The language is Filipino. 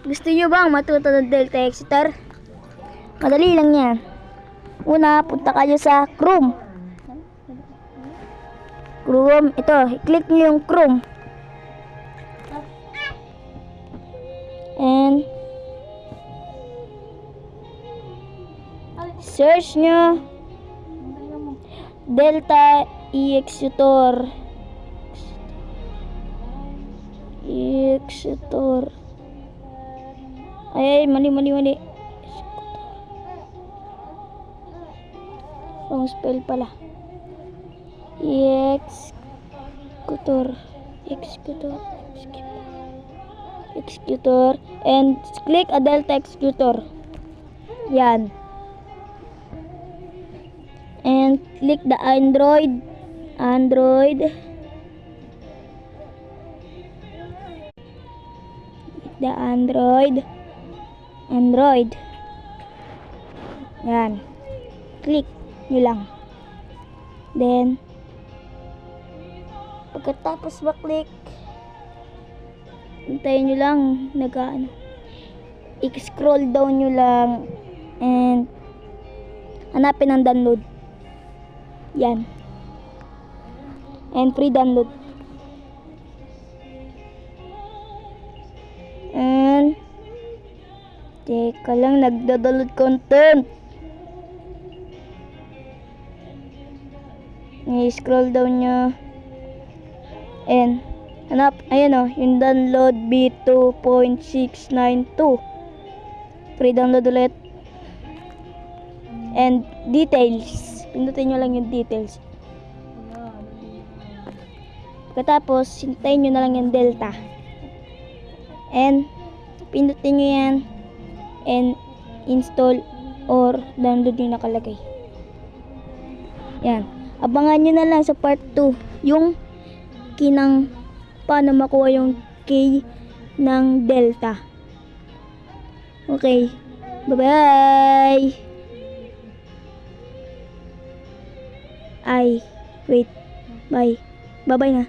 Gusto nyo bang matuto ng Delta Exeter? Madali lang yan. Una, punta kayo sa Chrome. Chrome, ito, i-click nyo yung Chrome. And search nyo Delta Exeter. Ay, mali. Wrong spell pala. Executor and click a Delta Executor. Yan. And click the Android. The Android. Yan. Click nyo lang. Then, pagkatapos ba-click, hintayin nyo lang, i-scroll down nyo lang, and hanapin ang download. Yan. And free download. And teka lang, nagda-download content. I-scroll down nyo. And hanap, ayan o, yung download B2.692. Free download ulit. And details. Pindutin nyo lang yung details. Pagkatapos, hintayin nyo na lang yung Delta. And pindutin nyo yan. And install or download yung nakalagay. Yan. Abangan nyo na lang sa part 2 yung kinang paano makuha yung key ng Delta. Okay. Bye-bye. Ay, wait. Bye. Bye-bye na.